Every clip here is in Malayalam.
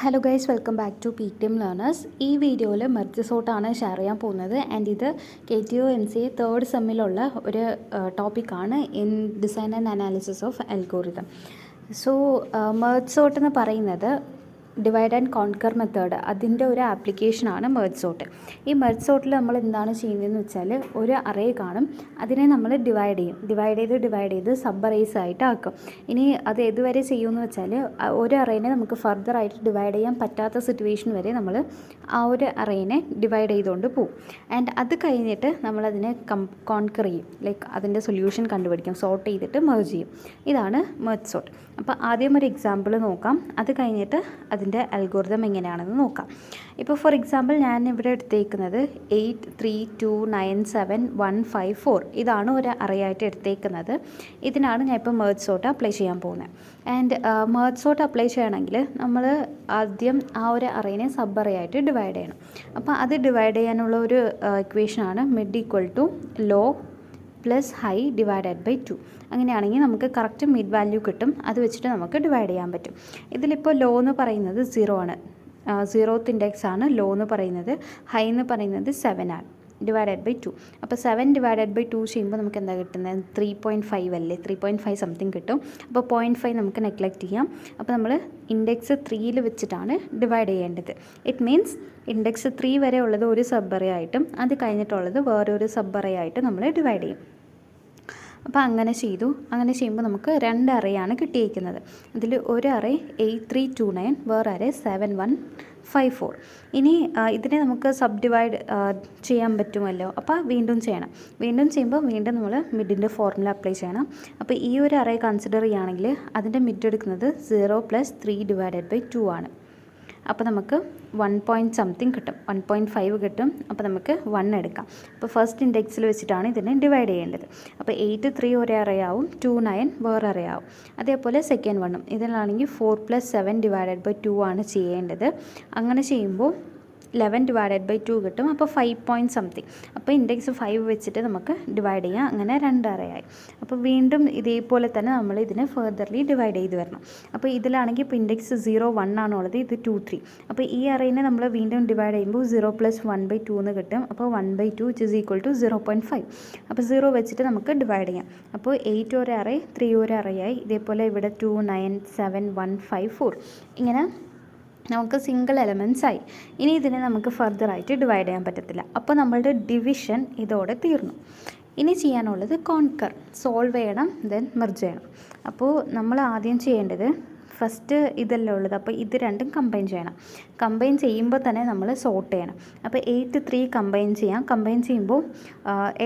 Hello guys, welcome back to PTM learners. ഈ വീഡിയോയിൽ മെർജ് സോർട്ടാണ് ഷെയർ ചെയ്യാൻ പോകുന്നത്. ആൻഡ് ഇത് KTO MCA തേർഡ് സെമ്മിലുള്ള ഒരു ടോപ്പിക്കാണ് in design and analysis of algorithm. So merge sort എന്ന് പറയുന്നത് ഡിവൈഡ് ആൻഡ് കോൺകർ മെത്തേഡ്, അതിൻ്റെ ഒരു ആപ്ലിക്കേഷനാണ് മെർജ് സോർട്ട്. ഈ മെർജ് സോർട്ടിൽ നമ്മൾ എന്താണ് ചെയ്യുന്നതെന്ന് വെച്ചാൽ, ഒരു അറേ കാണും, അതിനെ നമ്മൾ ഡിവൈഡ് ചെയ്ത് സബ് അറേസ് ആയിട്ട് ആക്കും. ഇനി അത് ഏതുവരെ ചെയ്യുമെന്ന് വെച്ചാൽ, ഒരു അറേനെ നമുക്ക് ഫർദർ ആയിട്ട് ഡിവൈഡ് ചെയ്യാൻ പറ്റാത്ത സിറ്റുവേഷൻ വരെ നമ്മൾ ആ ഒരു അറേനെ ഡിവൈഡ് ചെയ്തുകൊണ്ട് പോകും. ആൻഡ് അത് കഴിഞ്ഞിട്ട് നമ്മളതിനെ കോൺകർ ചെയ്യും, ലൈക്ക് അതിൻ്റെ സൊല്യൂഷൻ കണ്ടുപിടിക്കും, സോർട്ട് ചെയ്തിട്ട് മെർജ് ചെയ്യും. ഇതാണ് മെർജ് സോർട്ട്. അപ്പോൾ ആദ്യം ഒരു എക്സാമ്പിൾ നോക്കാം, അത് കഴിഞ്ഞിട്ട് അതിൻ്റെ അൽഗോരിതം എങ്ങനെയാണെന്ന് നോക്കാം. ഇപ്പോൾ ഫോർ എക്സാമ്പിൾ ഞാൻ ഇവിടെ എടുത്തേക്കുന്നത് 8 3 2 9 7 1 5 4 ഇതാണ് ഒരു അറേ ആയിട്ട് എടുത്തേക്കുന്നത്. ഇതിനാണ് ഞാൻ ഇപ്പോൾ മെർജ് സോർട്ട് അപ്ലൈ ചെയ്യാൻ പോകുന്നത്. ആൻഡ് മെർജ് സോർട്ട് അപ്ലൈ ചെയ്യണമെങ്കിൽ നമ്മൾ ആദ്യം ആ ഒരു അറേനെ സബ് അറേ ആയിട്ട് ഡിവൈഡ് ചെയ്യണം. അപ്പോൾ അത് ഡിവൈഡ് ചെയ്യാനുള്ള ഒരു ഇക്വേഷനാണ് mid equal to low plus high divided by 2. അങ്ങനെയാണെങ്കിൽ നമുക്ക് കറക്റ്റ് മിഡ് വാല്യൂ കിട്ടും. അത് വെച്ചിട്ട് നമുക്ക് ഡിവൈഡ് ചെയ്യാൻ പറ്റും. ഇതിലിപ്പോൾ ലോ എന്ന് പറയുന്നത് 0 ആണ്, 0th ഇൻഡെക്സ് ആണ് ലോ എന്ന് പറയുന്നത്. ഹൈ എന്ന് പറയുന്നത് 7 ആണ്, ഡിവൈഡഡ് ബൈ 2. അപ്പോൾ 7 ഡിവൈഡഡ് ബൈ 2 ചെയ്യുമ്പോൾ നമുക്ക് എന്താ കിട്ടുന്നത്? 3.5 അല്ലേ, 3.5 സംതിങ് കിട്ടും. അപ്പോൾ 0.5 നമുക്ക് നെഗ്ലക്റ്റ് ചെയ്യാം. അപ്പോൾ നമ്മൾ ഇൻഡെക്സ് 3യിൽ വെച്ചിട്ടാണ് ഡിവൈഡ് ചെയ്യേണ്ടത്. ഇറ്റ് മീൻസ് ഇൻഡെക്സ് 3 വരെ ഉള്ളത് ഒരു സബ് അറേ ആയിട്ടും അത് കഴിഞ്ഞിട്ടുള്ളത് വേറൊരു സബ് അറേ ആയിട്ട് നമ്മൾ ഡിവൈഡ് ചെയ്യും. അപ്പോൾ അങ്ങനെ ചെയ്തു. അങ്ങനെ ചെയ്യുമ്പോൾ നമുക്ക് 2 അറേയാണ് കിട്ടിയിരിക്കുന്നത്. അതിൽ ഒരു അറേ 8329, വേറെ അറേ 7154. ഇനി ഇതിനെ നമുക്ക് സബ് ഡിവൈഡ് ചെയ്യാൻ പറ്റുമല്ലോ. അപ്പോൾ വീണ്ടും ചെയ്യണം. വീണ്ടും ചെയ്യുമ്പോൾ വീണ്ടും നമ്മൾ മിഡിൻ്റെ ഫോർമുല അപ്ലൈ ചെയ്യണം. അപ്പോൾ ഈ ഒരു അറേ കൺസിഡർ ചെയ്യുകയാണെങ്കിൽ അതിൻ്റെ മിഡ് എടുക്കുന്നത് 0 + 3 ഡിവൈഡഡ് ബൈ 2 ആണ്. അപ്പോൾ നമുക്ക് 1 പോയിൻറ്റ് സംതിങ് കിട്ടും, 1.5 കിട്ടും. അപ്പോൾ നമുക്ക് 1 എടുക്കാം. അപ്പോൾ ഫസ്റ്റ് ഇൻഡെക്സിൽ വെച്ചിട്ടാണ് ഇതിനെ ഡിവൈഡ് ചെയ്യേണ്ടത്. അപ്പോൾ 8 3 ഒരു അറേ ആവും, 2 9 വേറെ അറേ ആവും. അതേപോലെ സെക്കൻഡ് വണ്ണും ഇതിലാണെങ്കിൽ 4 + 7 ഡിവൈഡഡ് ബൈ 2 ആണ് ചെയ്യേണ്ടത്. അങ്ങനെ ചെയ്യുമ്പോൾ 11 ഡിവൈഡഡ് ബൈ 2 കിട്ടും. അപ്പോൾ 5 പോയിൻറ്റ് സംതിങ്. അപ്പോൾ ഇൻഡെക്സ് 5 വെച്ചിട്ട് നമുക്ക് ഡിവൈഡ് ചെയ്യാം. അങ്ങനെ 2 അറേ ആയി. അപ്പോൾ വീണ്ടും ഇതേപോലെ തന്നെ നമ്മൾ ഇതിനെ ഫെർദർലി ഡിവൈഡ് ചെയ്ത് വരണം. അപ്പോൾ ഇതിലാണെങ്കിൽ ഇപ്പോൾ ഇൻഡെക്സ് 0 1 ആണുള്ളത്, ഇത് 2 3. അപ്പോൾ ഈ അറേനെ നമ്മൾ വീണ്ടും ഡിവൈഡ് ചെയ്യുമ്പോൾ 0 + 1/2 എന്ന് കിട്ടും. അപ്പോൾ 1/2 = 0.5. അപ്പോൾ 0 വെച്ചിട്ട് നമുക്ക് ഡിവൈഡ് ചെയ്യാം. അപ്പോൾ 8 ഒരു അറേ, 3 ഒരു അറേ ആയി. ഇതേപോലെ ഇവിടെ 2 9 7 1 5 4 ഇങ്ങനെ നമുക്ക് സിംഗിൾ എലമെൻറ്റ്സ് ആയി. ഇനി ഇതിനെ നമുക്ക് ഫർദറായിട്ട് ഡിവൈഡ് ചെയ്യാൻ പറ്റത്തില്ല. അപ്പോൾ നമ്മളുടെ ഡിവിഷൻ ഇതോടെ തീർന്നു. ഇനി ചെയ്യാനുള്ളത് കോൺകർ, സോൾവ് ചെയ്യണം, ദെൻ മെർജ് ചെയ്യണം. അപ്പോൾ നമ്മൾ ആദ്യം ചെയ്യേണ്ടത് ഫസ്റ്റ് ഇതെല്ലാം ഉള്ളത്, അപ്പോൾ ഇത് രണ്ടും കമ്പൈൻ ചെയ്യണം. കമ്പൈൻ ചെയ്യുമ്പോൾ തന്നെ നമ്മൾ സോർട്ട് ചെയ്യണം. അപ്പോൾ 8 3 കമ്പൈൻ ചെയ്യാം. കമ്പൈൻ ചെയ്യുമ്പോൾ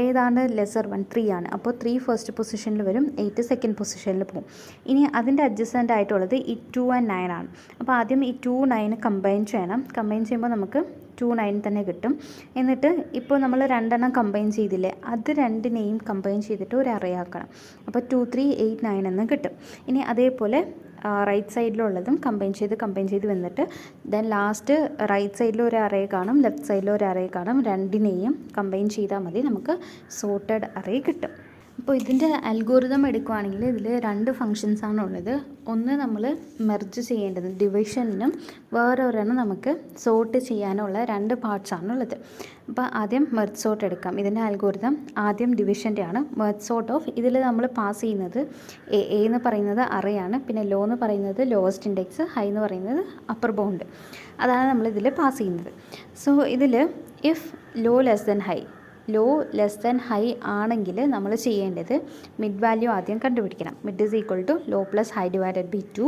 ഏതാണ് ലെസർ 1 3 ആണ്. അപ്പോൾ 3 ഫസ്റ്റ് പൊസിഷനിൽ വരും, 8 സെക്കൻഡ് പൊസിഷനിൽ പോകും. ഇനി അതിൻ്റെ അഡ്ജസ്റ്റൻ്റ് ആയിട്ടുള്ളത് ഈ 2 and 9 ആണ്. അപ്പോൾ ആദ്യം ഈ 2 9 കമ്പൈൻ ചെയ്യണം. കമ്പൈൻ ചെയ്യുമ്പോൾ നമുക്ക് 2 9 തന്നെ കിട്ടും. എന്നിട്ട് ഇപ്പോൾ നമ്മൾ 2 എണ്ണം കമ്പൈൻ ചെയ്തില്ലേ, അത് രണ്ടിനെയും കമ്പൈൻ ചെയ്തിട്ട് ഒരു അറേ ആക്കണം. അപ്പോൾ 2 3 8 9 എന്ന് കിട്ടും. ഇനി അതേപോലെ റൈറ്റ് സൈഡിലുള്ളതും കമ്പൈൻ ചെയ്ത് വന്നിട്ട് ദെൻ ലാസ്റ്റ് റൈറ്റ് സൈഡിൽ ഒരു അറേ കാണും, ലെഫ്റ്റ് സൈഡിൽ ഒരു അറേ കാണും. രണ്ടിനെയും കമ്പൈൻ ചെയ്താൽ മതി, നമുക്ക് സോർട്ടഡ് അറേ കിട്ടും. അപ്പോൾ ഇതിൻ്റെ അൽഗോരിതം എടുക്കുകയാണെങ്കിൽ ഇതിൽ 2 ഫങ്ഷൻസാണ് ഉള്ളത്. ഒന്ന് നമ്മൾ മെർജ് ചെയ്യേണ്ടത് ഡിവിഷനും, വേറൊരെണ്ണം നമുക്ക് സോർട്ട് ചെയ്യാനുള്ള 2 പാർട്സാണുള്ളത്. അപ്പോൾ ആദ്യം മെർജ് സോർട്ട് എടുക്കാം. ഇതിൻ്റെ അൽഗോരിതം ആദ്യം ഡിവിഷൻ്റെ ആണ്. മെർജ് സോർട്ട് ഓഫ് ഇതിൽ നമ്മൾ പാസ് ചെയ്യുന്നത് എ എന്ന് പറയുന്നത് അറേ ആണ്, പിന്നെ ലോ എന്ന് പറയുന്നത് ലോവസ്റ്റ് ഇൻഡെക്സ്, ഹൈ എന്ന് പറയുന്നത് അപ്പർ ബൗണ്ട്. അതാണ് നമ്മളിതിൽ പാസ് ചെയ്യുന്നത്. സോ ഇതിൽ if low less than high ആണെങ്കിൽ നമ്മൾ ചെയ്യേണ്ടത് മിഡ് വാല്യൂ ആദ്യം കണ്ടുപിടിക്കണം. Mid = low + high divided by 2.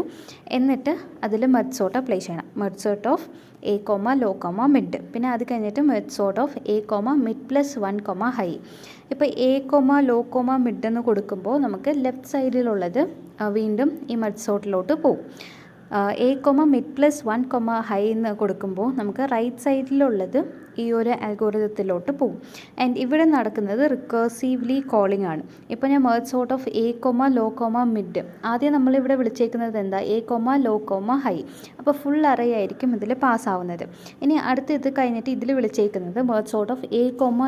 എന്നിട്ട് അതിൽ മെർജ് സോർട്ട് അപ്ലൈ ചെയ്യണം. Merge sort of A low mid. പിന്നെ അത് കഴിഞ്ഞിട്ട് merge sort of A mid + 1 high. ഇപ്പോൾ എ ലോ മിഡ് എന്ന് കൊടുക്കുമ്പോൾ നമുക്ക് ലെഫ്റ്റ് സൈഡിലുള്ളത് വീണ്ടും ഈ മെർജ് സോർട്ടിലോട്ട് പോകും. എ മിഡ് + 1 ഹൈ എന്ന് കൊടുക്കുമ്പോൾ നമുക്ക് റൈറ്റ് സൈഡിലുള്ളത് ഈ ഒരു അൽഗോരിതത്തിലോട്ട് പോകും. ആൻഡ് ഇവിടെ നടക്കുന്നത് റിക്കേഴ്സീവ്ലി കോളിംഗ് ആണ്. ഇപ്പോൾ ഞാൻ merge sort of A low mid, ആദ്യം നമ്മളിവിടെ വിളിച്ചേക്കുന്നത് എന്താ? A low high. അപ്പോൾ ഫുൾ അറേ ആയിരിക്കും ഇതിൽ പാസ്സാവുന്നത്. ഇനി അടുത്ത് ഇത് കഴിഞ്ഞിട്ട് ഇതിൽ വിളിച്ചേക്കുന്നത് merge sort of A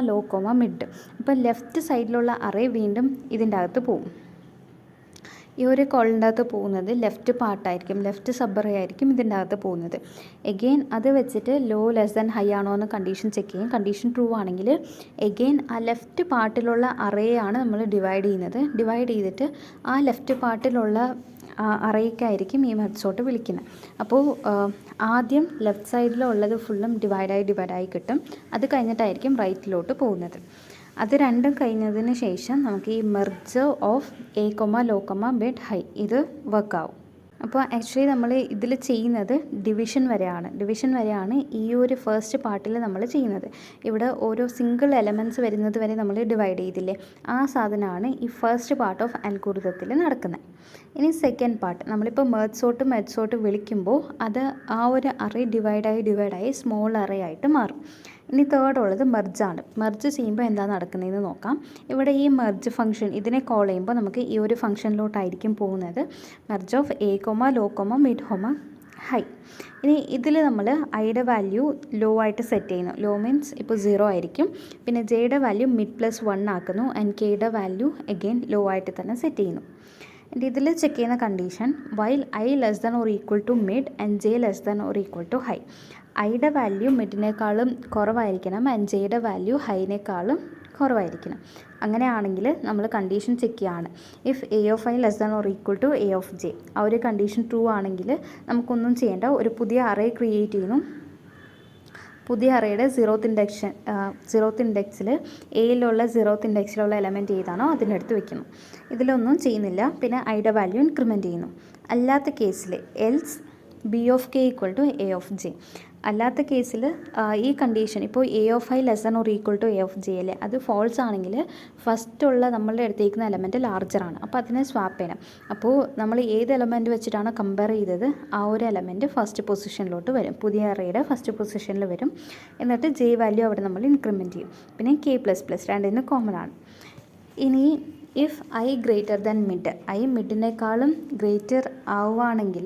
low mid. അപ്പോൾ ലെഫ്റ്റ് സൈഡിലുള്ള അറേ വീണ്ടും ഇതിൻ്റെ അകത്ത് പോകും. ഈ ഒരു കോളിൻ്റെ അകത്ത് പോകുന്നത് ലെഫ്റ്റ് പാർട്ടായിരിക്കും, ലെഫ്റ്റ് സബ് അറേ ആയിരിക്കും ഇതിൻ്റെ അകത്ത് പോകുന്നത്. എഗെയിൻ അത് വെച്ചിട്ട് ലോ ലെസ് ദാൻ ഹൈ ആണോ എന്ന് കണ്ടീഷൻ ചെക്ക് ചെയ്യും. കണ്ടീഷൻ ട്രൂ ആണെങ്കിൽ എഗെയിൻ ആ ലെഫ്റ്റ് പാർട്ടിലുള്ള അറേയാണ് നമ്മൾ ഡിവൈഡ് ചെയ്യുന്നത്. ഡിവൈഡ് ചെയ്തിട്ട് ആ ലെഫ്റ്റ് പാർട്ടിലുള്ള അറേക്കായിരിക്കും ഈ മെത്തേഡ് വിളിക്കുന്നത്. അപ്പോൾ ആദ്യം ലെഫ്റ്റ് സൈഡിലുള്ളത് ഫുള്ളും ഡിവൈഡായി കിട്ടും. അത് കഴിഞ്ഞിട്ടായിരിക്കും റൈറ്റിലോട്ട് പോകുന്നത്. അത് രണ്ടും കഴിഞ്ഞതിന് ശേഷം നമുക്ക് ഈ merge of A comma low comma mid high ഇത് വർക്കാവും. അപ്പോൾ ആക്ച്വലി നമ്മൾ ഇതിൽ ചെയ്യുന്നത് ഡിവിഷൻ വരെയാണ് ഈ ഒരു ഫസ്റ്റ് പാർട്ടിൽ നമ്മൾ ചെയ്യുന്നത്. ഇവിടെ ഓരോ സിംഗിൾ എലമെൻറ്റ്സ് വരുന്നത് വരെ നമ്മൾ ഡിവൈഡ് ചെയ്തില്ലേ, ആ സാധനമാണ് ഈ ഫസ്റ്റ് പാർട്ട് ഓഫ് അൽഗോരിതത്തിൽ നടക്കുന്നത്. ഇനി സെക്കൻഡ് പാർട്ട്, നമ്മളിപ്പോൾ മെർജ് സോർട്ട് വിളിക്കുമ്പോൾ അത് ആ ഒരു അറേ ഡിവൈഡായി സ്മോൾ അറേ ആയിട്ട് മാറും. ഇനി തേർഡ് ഉള്ളത് മെർജാണ്. മെർജ് ചെയ്യുമ്പോൾ എന്താ നടക്കുന്നതെന്ന് നോക്കാം. ഇവിടെ ഈ മെർജ് ഫംഗ്ഷൻ ഇതിനെ കോൾ ചെയ്യുമ്പോൾ നമുക്ക് ഈ ഒരു ഫംഗ്ഷനിലോട്ടായിരിക്കും പോകുന്നത്. Merge of A comma low comma mid comma high. ഇനി ഇതിൽ നമ്മൾ ഐയുടെ വാല്യൂ ലോ ആയിട്ട് സെറ്റ് ചെയ്യുന്നു. ലോ മീൻസ് ഇപ്പോൾ 0 ആയിരിക്കും. പിന്നെ ജെയുടെ വാല്യൂ മിഡ് പ്ലസ് 1 ആക്കുന്നു. ആൻഡ് കെയുടെ വാല്യൂ അഗെയിൻ ലോ ആയിട്ട് തന്നെ സെറ്റ് ചെയ്യുന്നു. ആൻഡ് ഇതിൽ ചെക്ക് ചെയ്യുന്ന condition while I less than or equal to mid and J less than or equal to high. ഐയുടെ വാല്യൂ മിഡിനേക്കാളും കുറവായിരിക്കണം ആൻഡ് ജെയുടെ വാല്യൂ ഹൈനേക്കാളും കുറവായിരിക്കണം. അങ്ങനെയാണെങ്കിൽ നമ്മൾ കണ്ടീഷൻ ചെക്ക് ചെയ്യുകയാണ്. If A of I less than or equal to A of J, ആ ഒരു കണ്ടീഷൻ ട്രൂ ആണെങ്കിൽ നമുക്കൊന്നും ചെയ്യേണ്ട, ഒരു പുതിയ അറേ ക്രിയേറ്റ് ചെയ്യുന്നു. പുതിയ അറേയുടെ സീറോത്ത് ഇൻഡെക്സിൽ എയിലുള്ള സീറോത്ത് ഇൻഡെക്സിലുള്ള എലമെൻറ്റ് ഏതാണോ അതിനടുത്ത് വെക്കുന്നു. ഇതിലൊന്നും ചെയ്യുന്നില്ല. പിന്നെ ഐയുടെ വാല്യൂ ഇൻക്രിമെൻറ്റ് ചെയ്യുന്നു. അല്ലാത്ത കേസിൽ else B of K equal to A of J. അല്ലാത്ത കേസിൽ ഈ കണ്ടീഷൻ ഇപ്പോൾ A of I less than or equal to A of J അല്ലേ, അത് ഫോൾസ് ആണെങ്കിൽ ഫസ്റ്റുള്ള നമ്മളുടെ എടുത്തേക്കുന്ന എലമെൻറ്റ് ലാർജറാണ്. അപ്പോൾ അതിനെ സ്വാപ്പ് ചെയ്യണം. അപ്പോൾ നമ്മൾ ഏത് എലമെൻറ്റ് വെച്ചിട്ടാണ് കമ്പയർ ചെയ്തത് ആ ഒരു എലമെൻറ്റ് ഫസ്റ്റ് പൊസിഷനിലോട്ട് വരും, പുതിയ അറേയുടെ ഫസ്റ്റ് പൊസിഷനിൽ വരും. എന്നിട്ട് ജെ വാല്യൂ അവിടെ നമ്മൾ ഇൻക്രിമെൻറ്റ് ചെയ്യും. പിന്നെ കെ പ്ലസ് പ്ലസ് രണ്ടിനും കോമൺ ആണ്. ഇനി if I greater than mid, I മിഡിനേക്കാളും ഗ്രേറ്റർ ആവുകയാണെങ്കിൽ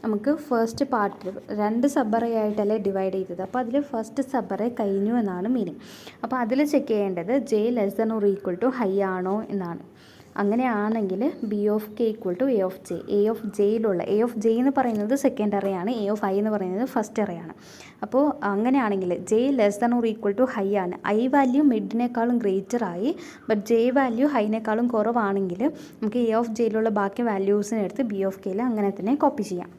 നമുക്ക് ഫസ്റ്റ് പാർട്ടിൽ 2 സബ് അറേ ആയിട്ടല്ലേ ഡിവൈഡ് ചെയ്തത്. അപ്പോൾ അതിൽ ഫസ്റ്റ് സബ് അറേ കഴിഞ്ഞു എന്നാണ് മീനിങ്. അപ്പോൾ അതിൽ ചെക്ക് ചെയ്യേണ്ടത് J less than or equal to high ആണോ എന്നാണ്. അങ്ങനെയാണെങ്കിൽ B of K equal to A of J. A of ജെയിലുള്ള എ ഓഫ് ജെ എന്ന് പറയുന്നത് സെക്കൻഡ് അറേയാണ്, എ ഓഫ് ഐ എന്ന് പറയുന്നത് ഫസ്റ്റ് അറേയാണ്. അപ്പോൾ അങ്ങനെയാണെങ്കിൽ J less than or equal to high ആണ്. ഐ വാല്യൂ മിഡിനേക്കാളും ഗ്രേറ്റർ ആയി, ബട്ട് ജെ വാല്യൂ ഹൈനേക്കാളും കുറവാണെങ്കിൽ നമുക്ക് എ ഓഫ് ജെയിലുള്ള ബാക്കി വാല്യൂസിനെടുത്ത് ബി ഓഫ് കെയിൽ അങ്ങനെ തന്നെ കോപ്പി ചെയ്യാം.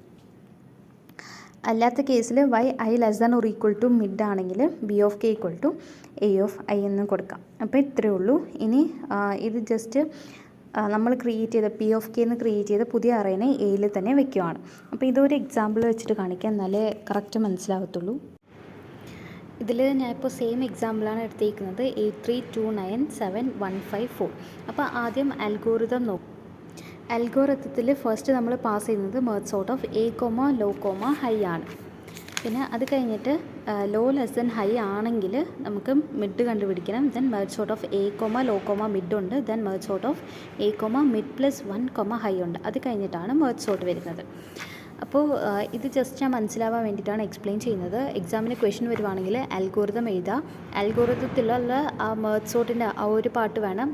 അല്ലാത്ത കേസിൽ why I less than or equal to mid ആണെങ്കിൽ B of K equal to A of I എന്ന് കൊടുക്കാം. അപ്പോൾ ഇത്രയേ ഉള്ളൂ. ഇനി ഇത് ജസ്റ്റ് നമ്മൾ ക്രിയേറ്റ് ചെയ്ത പി ഓഫ് കെ എന്ന് ക്രിയേറ്റ് ചെയ്ത പുതിയ അറേനെ എയിൽ തന്നെ വെക്കുകയാണ്. അപ്പോൾ ഇതൊരു എക്സാമ്പിൾ വെച്ചിട്ട് കാണിക്കാം, എന്നാലേ കറക്റ്റ് മനസ്സിലാവത്തുള്ളൂ. ഇതിൽ ഞാനിപ്പോൾ സെയിം എക്സാമ്പിളാണ് എടുത്തേക്കുന്നത് 83297154. അപ്പോൾ ആദ്യം അൽഗോരിതം നോക്കും. അൽഗോരിതത്തിൽ ഫസ്റ്റ് നമ്മൾ പാസ് ചെയ്യുന്നത് merge sort of A comma low comma high ആണ്. പിന്നെ അത് കഴിഞ്ഞിട്ട് ലോ ലെസ് ദൻ ഹൈ ആണെങ്കിൽ നമുക്ക് മിഡ് കണ്ടുപിടിക്കണം. Then merge sort of A comma low comma mid ഉണ്ട്. Then merge sort of A comma mid plus 1 comma high ഉണ്ട്. അത് കഴിഞ്ഞിട്ടാണ് മെർജ് സോർട്ട് വരുന്നത്. അപ്പോൾ ഇത് ജസ്റ്റ് ഞാൻ മനസ്സിലാവാൻ വേണ്ടിയിട്ടാണ് എക്സ്പ്ലെയിൻ ചെയ്യുന്നത്. എക്സാമിന് ക്വസ്റ്റ്യൻ വരുവാണെങ്കിൽ അൽഗോരിതം എഴുതാം. അൽഗോരിതത്തിലുള്ള ആ മെർജ് സോർട്ടിൻ്റെ ആ ഒരു പാർട്ട് വേണം,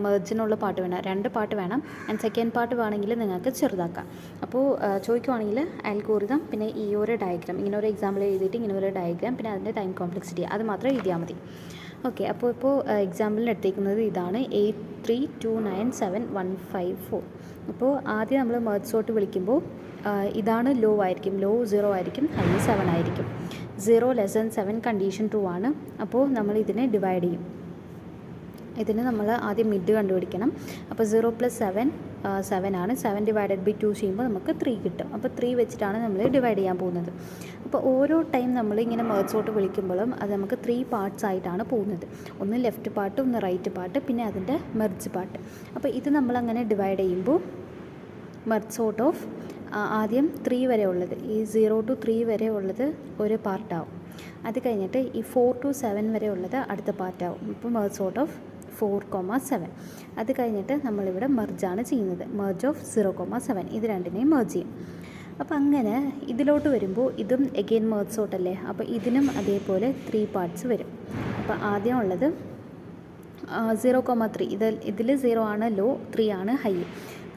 മെർജിനുള്ള പാർട്ട് വേണം, 2 പാർട്ട് വേണം. ആൻഡ് സെക്കൻഡ് പാർട്ട് വേണമെങ്കിൽ നിങ്ങൾക്ക് ചെറുതാക്കാം. അപ്പോൾ ചോദിക്കുവാണെങ്കിൽ അൽഗോരിതം, പിന്നെ ഈ ഒരു ഡയഗ്രാം, ഇങ്ങനെ ഒരു എക്സാമ്പിൾ എഴുതിയിട്ട് ഇങ്ങനെ ഒരു ഡയഗ്രാം, പിന്നെ അതിൻ്റെ ടൈം കോംപ്ലക്സിറ്റി അത് മാത്രം എഴുതിയാൽ മതി. ഓക്കെ, അപ്പോൾ എക്സാമ്പിളിന് എടുത്തേക്കുന്നത് ഇതാണ് 83297154. അപ്പോൾ ആദ്യം നമ്മൾ മെർജ് സോർട്ട് വിളിക്കുമ്പോൾ ഇതാണ് ലോ ആയിരിക്കും, ലോ 0 ആയിരിക്കും, ഹൈ 7 ആയിരിക്കും. 0 ലെസ് ദാൻ 7 കണ്ടീഷൻ ട്രൂ ആണ്. അപ്പോൾ നമ്മൾ ഇതിനെ ഡിവൈഡ് ചെയ്യും. ഇതിന് നമ്മൾ ആദ്യം മിഡ് കണ്ടുപിടിക്കണം. അപ്പോൾ 0 + 7 7 ആണ്. 7 ഡിവൈഡഡ് ബൈ 2 ചെയ്യുമ്പോൾ നമുക്ക് 3 കിട്ടും. അപ്പോൾ 3 വെച്ചിട്ടാണ് നമ്മൾ ഡിവൈഡ് ചെയ്യാൻ പോകുന്നത്. അപ്പോൾ ഓരോ ടൈം നമ്മൾ ഇങ്ങനെ മെർജ് സോർട്ട് വിളിക്കുമ്പോഴും അത് നമുക്ക് 3 പാർട്സ് ആയിട്ടാണ് പോകുന്നത്. ഒന്ന് ലെഫ്റ്റ് പാർട്ട്, ഒന്ന് റൈറ്റ് പാർട്ട്, പിന്നെ അതിൻ്റെ മെർജ് പാർട്ട്. അപ്പോൾ ഇത് നമ്മളങ്ങനെ ഡിവൈഡ് ചെയ്യുമ്പോൾ മെർജ് സോർട്ട് ഓഫ് ആദ്യം 3 വരെ ഉള്ളത്, ഈ 0 to 3 വരെ ഉള്ളത് ഒരു പാർട്ടാവും. അത് കഴിഞ്ഞിട്ട് ഈ 4 to 7 വരെ ഉള്ളത് അടുത്ത പാർട്ടാവും. ഇപ്പോൾ മെർജ് സോർട്ട് ഓഫ് 4,7. അത് കഴിഞ്ഞിട്ട് നമ്മളിവിടെ മെർജാണ് ചെയ്യുന്നത്. Merge of 0,7. ഇത് രണ്ടിനെയും മെർജ് ചെയ്യും. അപ്പോൾ അങ്ങനെ ഇതിലോട്ട് വരുമ്പോൾ ഇതും എഗെയിൻ മെർജ് സോർട്ട് അല്ലേ, അപ്പോൾ ഇതിനും അതേപോലെ 3 പാർട്സ് വരും. അപ്പോൾ ആദ്യം ഉള്ളത് 0,3. ഇതിൽ 0 ആണ് ലോ, 3 ആണ് ഹൈ.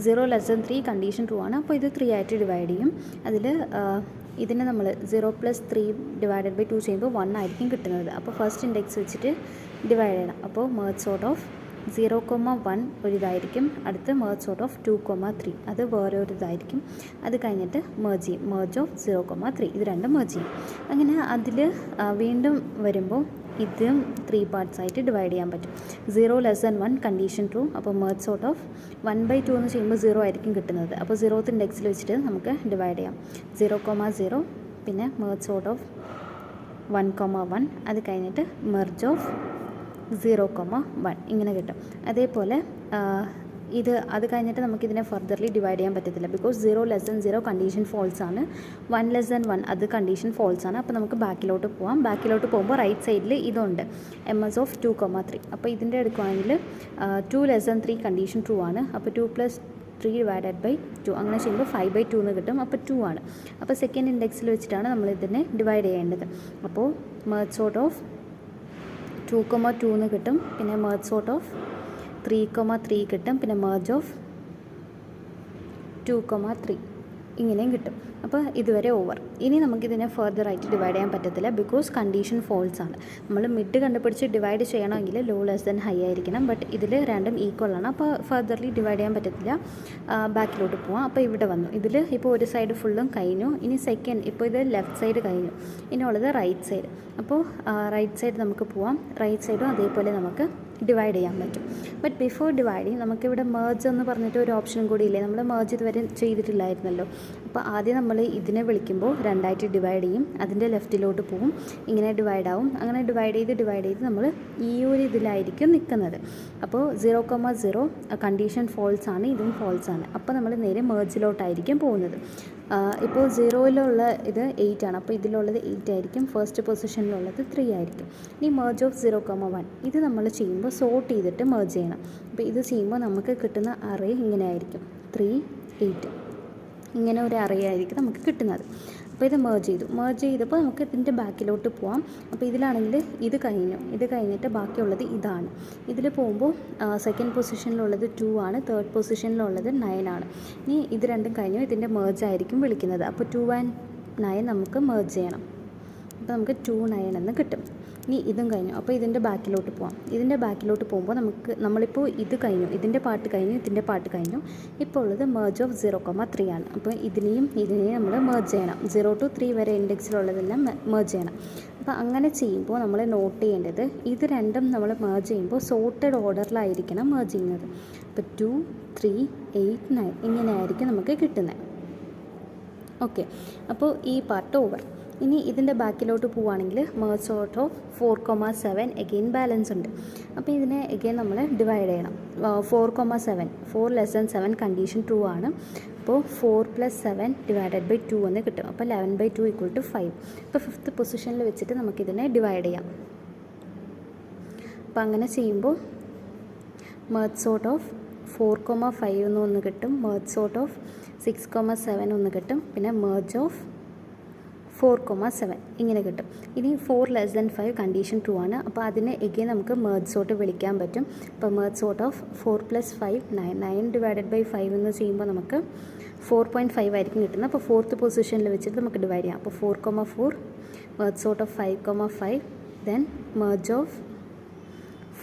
0<3 കണ്ടീഷൻ ട്രൂ ആണ്. അപ്പോൾ ഇത് 3 ആയിട്ട് ഡിവൈഡ് ചെയ്യും. അതിൽ ഇതിനെ നമ്മൾ 0+3 ഡിവൈഡഡ് ബൈ 2 ചെയ്യുമ്പോൾ 1 ആയിരിക്കും കിട്ടുന്നത്. അപ്പോൾ ഫസ്റ്റ് ഇൻഡെക്സ് വെച്ചിട്ട് ഡിവൈഡ് ചെയ്യണം. അപ്പോൾ മെർജ് സോർട്ട് ഓഫ് 0,1 ഒരു ഇതായിരിക്കും. അടുത്ത് മെർജ് സോർട്ട് ഓഫ് 2,3 അത് വേറെ ഒരു ഇതായിരിക്കും. അത് കഴിഞ്ഞിട്ട് മെർജ് ചെയ്യും. മെർജ് ഓഫ് 0,3 ഇത് രണ്ടും മെർജ് ചെയ്യും. അങ്ങനെ അതിൽ വീണ്ടും വരുമ്പോൾ ഇതും 3 പാർട്സ് ആയിട്ട് ഡിവൈഡ് ചെയ്യാൻ പറ്റും. 0<1 കണ്ടീഷൻ ട്രൂ. അപ്പോൾ മെർജ് സോർട്ട് ഓഫ് 1/2 എന്ന് ചെയ്യുമ്പോൾ 0 ആയിരിക്കും കിട്ടുന്നത്. അപ്പോൾ 0th ഇൻഡെക്സിൽ വെച്ചിട്ട് നമുക്ക് ഡിവൈഡ് ചെയ്യാം. 0,0 പിന്നെ മെർജ് സോർട്ട് ഓഫ് 1,1 അത് കഴിഞ്ഞിട്ട് മെർജ് ഓഫ് 0,1 ഇങ്ങനെ കിട്ടും. അതേപോലെ അത് കഴിഞ്ഞിട്ട് നമുക്കിതിനെ ഫർദർലി ഡിവൈഡ് ചെയ്യാൻ പറ്റത്തില്ല. ബിക്കോസ് 0<0 കണ്ടീഷൻ ഫോൾസ് ആണ്. 1<1 അത് കണ്ടീഷൻ ഫോൾസ് ആണ്. അപ്പോൾ നമുക്ക് ബാക്കിലോട്ട് പോകാം. ബാക്കിലോട്ട് പോകുമ്പോൾ റൈറ്റ് സൈഡിൽ ഇതുണ്ട് MS ഓഫ് 2,3. അപ്പോൾ ഇതിൻ്റെ എടുക്കുകയാണെങ്കിൽ 2<3 കണ്ടീഷൻ ട്രൂ ആണ്. അപ്പോൾ 2+3 ഡിവൈഡഡ് ബൈ 2 അങ്ങനെ ചെയ്യുമ്പോൾ 5/2 എന്ന് കിട്ടും. അപ്പോൾ 2 ആണ്. അപ്പോൾ സെക്കൻഡ് ഇൻഡെക്സിൽ വെച്ചിട്ടാണ് നമ്മൾ ഇതിനെ ഡിവൈഡ് ചെയ്യേണ്ടത്. അപ്പോൾ മെർജ് സോർട്ട് ഓഫ് 2,2 എന്ന് കിട്ടും. പിന്നെ മെർജ് സോർട്ട് ഓഫ് 3,3 കിട്ടും. പിന്നെ മെർജ് ഓഫ് 2,3 ഇങ്ങനെയും കിട്ടും. അപ്പോൾ ഇതുവരെ ഓവർ. ഇനി നമുക്കിതിനെ ഫർദർ ആയിട്ട് ഡിവൈഡ് ചെയ്യാൻ പറ്റത്തില്ല. ബിക്കോസ് കണ്ടീഷൻ ഫോൾസ് ആണ്. നമ്മൾ മിഡ് കണ്ടുപിടിച്ച് ഡിവൈഡ് ചെയ്യണമെങ്കിൽ ഹൈ ആയിരിക്കണം. ബട്ട് ഇതിൽ രണ്ടും ഈക്വൽ ആണ്. അപ്പോൾ ഫർദർലി ഡിവൈഡ് ചെയ്യാൻ പറ്റത്തില്ല. ബാക്കിലോട്ട് പോവാം. അപ്പോൾ ഇവിടെ വന്നു. ഇതിൽ ഇപ്പോൾ ഒരു സൈഡ് ഫുള്ളും കഴിഞ്ഞു. ഇനി സെക്കൻഡ് ഇപ്പോൾ ഇത് ലെഫ്റ്റ് സൈഡ് കഴിഞ്ഞു. ഇനിയുള്ളത് റൈറ്റ് സൈഡ്. അപ്പോൾ റൈറ്റ് സൈഡ് നമുക്ക് പോവാം. റൈറ്റ് സൈഡും അതേപോലെ നമുക്ക് ഡിവൈഡ് ചെയ്യാൻ പറ്റും. ബട്ട് ബിഫോർ ഡിവൈഡിങ് നമുക്കിവിടെ മെർജ് എന്ന് പറഞ്ഞിട്ട് ഒരു ഓപ്ഷൻ കൂടി ഇല്ലേ. നമ്മൾ മെർജ് ഇതുവരെ ചെയ്തിട്ടില്ലായിരുന്നല്ലോ. അപ്പോൾ ആദ്യം നമ്മൾ ഇതിനെ വിളിക്കുമ്പോൾ രണ്ടായിട്ട് ഡിവൈഡ് ചെയ്യും. അതിൻ്റെ ലെഫ്റ്റിലോട്ട് പോവും. ഇങ്ങനെ ഡിവൈഡ് ആവും. അങ്ങനെ ഡിവൈഡ് ചെയ്ത് നമ്മൾ ഈ ഒരു ഇതിലായിരിക്കും നിൽക്കുന്നത്. അപ്പോൾ 0,0 കണ്ടീഷൻ ഫോൾസ് ആണ്. ഇതും ഫോൾസ് ആണ്. അപ്പോൾ നമ്മൾ നേരെ മെർജിലോട്ടായിരിക്കും പോകുന്നത്. ഇപ്പോൾ 0യിലുള്ള ഇത് 8 ആണ്. അപ്പോൾ ഇതിലുള്ളത് 8 ആയിരിക്കും. ഫസ്റ്റ് പൊസിഷനിലുള്ളത് 3 ആയിരിക്കും. ഇനി മെർജ് ഓഫ് 0,1 ഇത് നമ്മൾ ചെയ്യുമ്പോൾ സോർട്ട് ചെയ്തിട്ട് മെർജ് ചെയ്യണം. അപ്പോൾ ഇത് ചെയ്യുമ്പോൾ നമുക്ക് കിട്ടുന്ന അറേ ഇങ്ങനെ ആയിരിക്കും. 3, 8 ഇങ്ങനെ ഒരു അറേ ആയിരിക്കും നമുക്ക് കിട്ടുന്നത്. അപ്പോൾ ഇത് മെർജ് ചെയ്തപ്പോൾ നമുക്ക് ഇതിൻ്റെ ബാക്കിലോട്ട് പോകാം. അപ്പോൾ ഇതിലാണെങ്കിൽ ഇത് കഴിഞ്ഞിട്ട് ബാക്കിയുള്ളത് ഇതാണ്. ഇതിൽ പോകുമ്പോൾ സെക്കൻഡ് പൊസിഷനിലുള്ളത് 2 ആണ്. തേർഡ് പൊസിഷനിലുള്ളത് 9 ആണ്. ഇനി ഇത് രണ്ടും കഴിഞ്ഞു. ഇതിൻ്റെ മെർജ് ആയിരിക്കും വിളിക്കുന്നത്. അപ്പോൾ 2 and 9 നമുക്ക് മെർജ് ചെയ്യണം. അപ്പോൾ നമുക്ക് 2, 9 എന്ന് കിട്ടും. ഇനി ഇതും കഴിഞ്ഞു. അപ്പോൾ ഇതിൻ്റെ ബാക്കിലോട്ട് പോകാം. ഇതിൻ്റെ ബാക്കിലോട്ട് പോകുമ്പോൾ നമ്മളിപ്പോൾ ഇത് കഴിഞ്ഞു. ഇതിൻ്റെ പാർട്ട് കഴിഞ്ഞു. ഇപ്പോൾ ഉള്ളത് മെർജ് ഓഫ് 0,3 ആണ്. അപ്പോൾ ഇതിനെയും നമ്മൾ മെർജ് ചെയ്യണം. 0 to 3 വരെ ഇൻഡെക്സിലുള്ളതെല്ലാം മെർജ് ചെയ്യണം. അപ്പോൾ അങ്ങനെ ചെയ്യുമ്പോൾ നമ്മൾ നോട്ട് ചെയ്യേണ്ടത് ഇത് രണ്ടും നമ്മൾ മെർജ് ചെയ്യുമ്പോൾ സോർട്ടഡ് ഓർഡറിലായിരിക്കണം മെർജ് ചെയ്യുന്നത്. അപ്പോൾ 2, 3, 8, 9 ഇങ്ങനെയായിരിക്കും നമുക്ക് കിട്ടുന്നത്. ഓക്കെ. അപ്പോൾ ഈ പാർട്ട് ഓവർ. ഇനി ഇതിൻ്റെ ബാക്കിലോട്ട് പോവുകയാണെങ്കിൽ merge sort of 4,7 again balance ഉണ്ട്. അപ്പോൾ ഇതിനെ എഗെയിൻ നമ്മൾ ഡിവൈഡ് ചെയ്യണം. 4,7 4<7 കണ്ടീഷൻ ട്രൂ ആണ്. അപ്പോൾ 4+7 ഡിവൈഡഡ് ബൈ 2 എന്ന് കിട്ടും. അപ്പോൾ 11/2 = 5. അപ്പോൾ 5th പൊസിഷനിൽ വെച്ചിട്ട് നമുക്കിതിനെ ഡിവൈഡ് ചെയ്യാം. അപ്പോൾ അങ്ങനെ ചെയ്യുമ്പോൾ മെർജ് സോർട്ട് ഓഫ് 4,5 ഒന്ന് കിട്ടും. മെർജ് സോർട്ട് ഓഫ് 6,7 ഒന്ന് കിട്ടും. പിന്നെ മെർജ് ഓഫ് 4,7 ഇങ്ങനെ കിട്ടും. ഇനി 4<5 കണ്ടീഷൻ ട്രൂ ആണ്. അപ്പോൾ അതിനെ എഗെയിൻ നമുക്ക് മെർജ് സോർട്ട് വിളിക്കാൻ പറ്റും. അപ്പോൾ merge sort of 4+5 9 divided by 5 എന്ന് ചെയ്യുമ്പോൾ നമുക്ക് 4.5 ആയിരിക്കും കിട്ടുന്നത്. അപ്പോൾ 4th പൊസിഷനിൽ വെച്ചിട്ട് നമുക്ക് ഡിവൈഡ് ചെയ്യാം. അപ്പോൾ 4,4 merge sort of 5,5 then merge of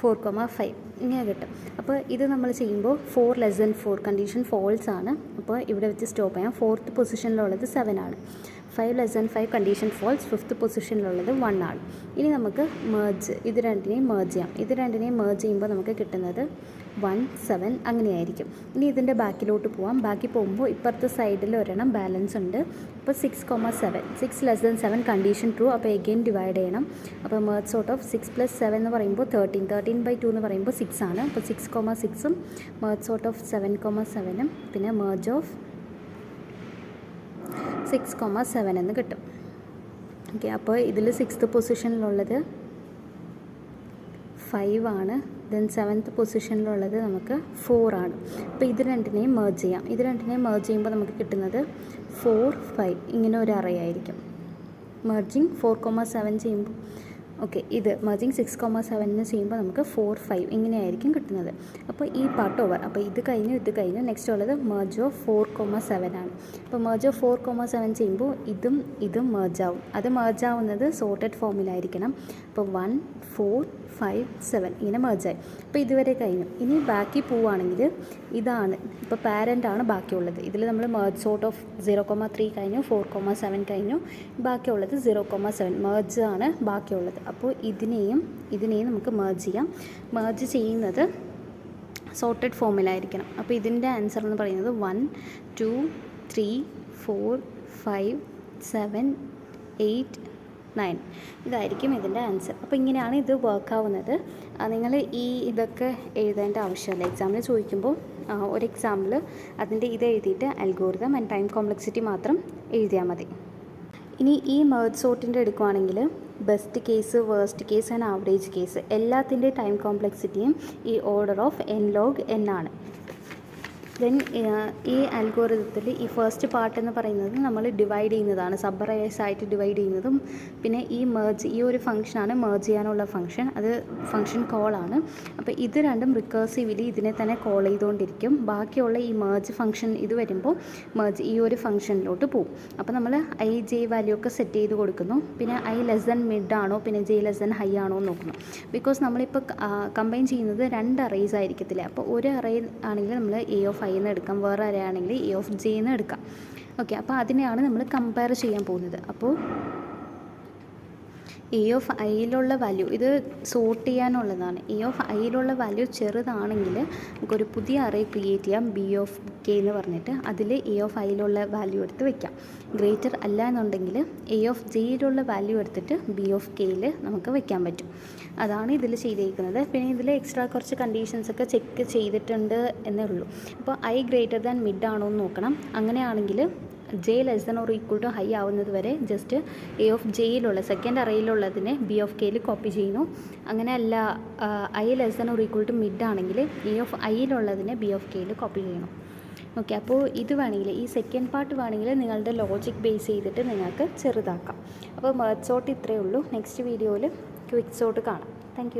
4,5 ഇങ്ങനെ കിട്ടും. അപ്പോൾ ഇത് നമ്മൾ ചെയ്യുമ്പോൾ 4<4 കണ്ടീഷൻ ഫോൾസ് ആണ്. അപ്പോൾ ഇവിടെ വെച്ച് സ്റ്റോപ്പ് ചെയ്യാം. 4th പൊസിഷനിലുള്ളത് 7 ആണ്. 5<5 കണ്ടീഷൻ ഫോൾസ്. 5th പൊസിഷനിലുള്ളത് 1 ആണ്. ഇനി നമുക്ക് ഇത് രണ്ടിനെയും മെർജ് ചെയ്യുമ്പോൾ നമുക്ക് കിട്ടുന്നത് 1, 7 അങ്ങനെയായിരിക്കും. ഇനി ഇതിൻ്റെ ബാക്കിലോട്ട് പോവാം. ബാക്കി പോകുമ്പോൾ ഇപ്പുറത്തെ സൈഡിൽ ഒരെണ്ണം ബാലൻസ് ഉണ്ട്. അപ്പോൾ 6,7 6<7 കണ്ടീഷൻ ട്രൂ. അപ്പോൾ എഗെയിൻ ഡിവൈഡ് ചെയ്യണം. അപ്പോൾ മെർജ് സോർട്ട് ഓഫ് 6+7 എന്ന് പറയുമ്പോൾ 13/2 എന്ന് പറയുമ്പോൾ 6 ആണ്. അപ്പോൾ 6,6ഉം മെർജ് സോർട്ട് ഓഫ് 7,7ഉം പിന്നെ മെർജ് ഓഫ് 6,7 എന്ന് കിട്ടും. ഓക്കെ. അപ്പോൾ ഇതിൽ 6th പൊസിഷനിലുള്ളത് 5 ആണ്. ദെൻ 7th പൊസിഷനിലുള്ളത് നമുക്ക് 4 ആണ്. അപ്പോൾ ഇത് രണ്ടിനെയും മെർജ് ചെയ്യാം. ചെയ്യുമ്പോൾ നമുക്ക് കിട്ടുന്നത് 4, 5 ഇങ്ങനെ ഒരു അറേ ആയിരിക്കും. മെർജിങ് 4,7 ചെയ്യുമ്പോൾ ഓക്കെ, ഇത് മെർജിങ് 6,7 ചെയ്യുമ്പോൾ നമുക്ക് 4, 5 ഇങ്ങനെയായിരിക്കും കിട്ടുന്നത്. അപ്പോൾ ഈ പാർട്ട് ഓവർ. അപ്പോൾ ഇത് കഴിഞ്ഞു നെക്സ്റ്റ് ഉള്ളത് മെർജ് ഓഫ് 4,7 ആണ്. അപ്പോൾ മെർജ് ഓഫ് 4,7 ചെയ്യുമ്പോൾ ഇതും മെർജാവും. അത് മെർജാവുന്നത് സോർട്ടഡ് ഫോമിലായിരിക്കണം. അപ്പോൾ 1, 4, 5, 7 ഇങ്ങനെ മെർജായി. അപ്പോൾ ഇതുവരെ കഴിഞ്ഞു. ഇനി ബാക്കി പോവുകയാണെങ്കിൽ ഇതാണ് ഇപ്പോൾ പാരൻ്റാണ് ബാക്കിയുള്ളത്. ഇതിൽ നമ്മൾ മെർജ് സോർട്ട് ഓഫ് 0,3 കഴിഞ്ഞു, 4,7 കഴിഞ്ഞു, ബാക്കിയുള്ളത് 0,7 മെർജ് ആണ് ബാക്കിയുള്ളത്. അപ്പോൾ ഇതിനെയും നമുക്ക് മെർജ് ചെയ്യാം. മെർജ് ചെയ്യുന്നത് സോർട്ടഡ് ഫോമിലായിരിക്കണം. അപ്പോൾ ഇതിൻ്റെ ആൻസർ എന്ന് പറയുന്നത് 1, 2, 3, 4, 5, 7, 8, 9 ഇതായിരിക്കും ഇതിൻ്റെ ആൻസർ. അപ്പോൾ ഇങ്ങനെയാണ് ഇത് വർക്കാവുന്നത്. നിങ്ങൾ ഇതൊക്കെ എഴുതേണ്ട ആവശ്യമില്ല. എക്സാമിന് ചോദിക്കുമ്പോൾ ഒരു എക്സാമ്പിൾ അതിൻ്റെ ഇത് എഴുതിയിട്ട് അൽഗോരിതം ആൻഡ് ടൈം കോംപ്ലക്സിറ്റി മാത്രം എഴുതിയാൽ മതി. ഇനി ഈ മെർജ് സോർട്ടിൻ്റെ എടുക്കുകയാണെങ്കിൽ best case, worst case and average case എല്ലാത്തിൻ്റെ ടൈം കോംപ്ലക്സിറ്റിയും ഈ order of n log n ആണ്. ദെൻ ഈ അൽഗോരിതത്തിൽ ഈ ഫസ്റ്റ് പാർട്ട് എന്ന് പറയുന്നത് നമ്മൾ ഡിവൈഡ് ചെയ്യുന്നതാണ്, സബ് അറേസ് ആയിട്ട് ഡിവൈഡ് ചെയ്യുന്നതും. പിന്നെ ഈ ഒരു ഫംഗ്ഷനാണ് മെർജ് ചെയ്യാനുള്ള ഫംഗ്ഷൻ, അത് ഫംഗ്ഷൻ കോളാണ്. അപ്പോൾ ഇത് രണ്ടും റിക്കേഴ്സീവ്ലി ഇതിനെ തന്നെ കോൾ ചെയ്തുകൊണ്ടിരിക്കും. ബാക്കിയുള്ള ഈ മെർജ് ഫംഗ്ഷൻ ഇത് വരുമ്പോൾ മെർജ് ഈ ഒരു ഫംഗ്ഷനിലോട്ട് പോകും. അപ്പോൾ നമ്മൾ j വാല്യൂ ഒക്കെ സെറ്റ് ചെയ്ത് കൊടുക്കുന്നു. പിന്നെ i ലെസ് ദൻ മിഡ് ആണോ പിന്നെ j ലെസ് ദൻ ഹൈ ആണോ എന്ന് നോക്കണം. ബിക്കോസ് നമ്മളിപ്പോൾ കമ്പൈൻ ചെയ്യുന്നത് 2 അറേസ് ആയിരിക്കത്തില്ല. അപ്പോൾ ഒരു അറേ ആണെങ്കിൽ നമ്മൾ a of i എന്ന് എടുക്കാം, വേറെ അറേ ആണെങ്കിൽ a of j എന്ന് എടുക്കാം. ഓക്കെ, അപ്പോൾ അതിനെയാണ് നമ്മൾ കമ്പയർ ചെയ്യാൻ പോകുന്നത്. അപ്പോൾ a of iയിലുള്ള വാല്യൂ ഇത് സോർട്ട് ചെയ്യാനുള്ളതാണ്. a of iയിലുള്ള വാല്യൂ ചെറുതാണെങ്കിൽ നമുക്കൊരു പുതിയ അറേ ക്രിയേറ്റ് ചെയ്യാം, b of k എന്ന് പറഞ്ഞിട്ട്. അതിൽ a of iയിലുള്ള വാല്യൂ എടുത്ത് വെക്കാം. ഗ്രേറ്റർ അല്ല എന്നുണ്ടെങ്കിൽ a of jയിലുള്ള വാല്യൂ എടുത്തിട്ട് b of kയിൽ നമുക്ക് വെക്കാൻ പറ്റും. അതാണ് ഇതിൽ ചെയ്തിരിക്കുന്നത്. പിന്നെ ഇതിൽ എക്സ്ട്രാ കുറച്ച് കണ്ടീഷൻസൊക്കെ ചെക്ക് ചെയ്തിട്ടുണ്ട് എന്നേ ഉള്ളൂ. അപ്പോൾ i ഗ്രേറ്റർ ദാൻ മിഡ് ആണോ എന്ന് നോക്കണം. അങ്ങനെയാണെങ്കിൽ j less than or equal to high ആവുന്നത് വരെ ജസ്റ്റ് a of jയിലുള്ള സെക്കൻഡ് അറേയിലുള്ളതിനെ b of kയിൽ കോപ്പി ചെയ്യുന്നു. അങ്ങനെയല്ല i less than or equal to mid ആണെങ്കിൽ a of iയിലുള്ളതിനെ b of kയിൽ കോപ്പി ചെയ്യണം. ഓക്കെ, അപ്പോൾ ഇത് വേണമെങ്കിൽ ഈ സെക്കൻഡ് പാർട്ട് വേണമെങ്കിൽ നിങ്ങളുടെ ലോജിക് ബേസ് ചെയ്തിട്ട് നിങ്ങൾക്ക് ചെറുതാക്കാം. അപ്പോൾ മെർജ് സോർട്ട് ഇത്രയേ ഉള്ളൂ. നെക്സ്റ്റ് വീഡിയോയിൽ ക്വിക്ക് സോർട്ട് കാണാം. താങ്ക്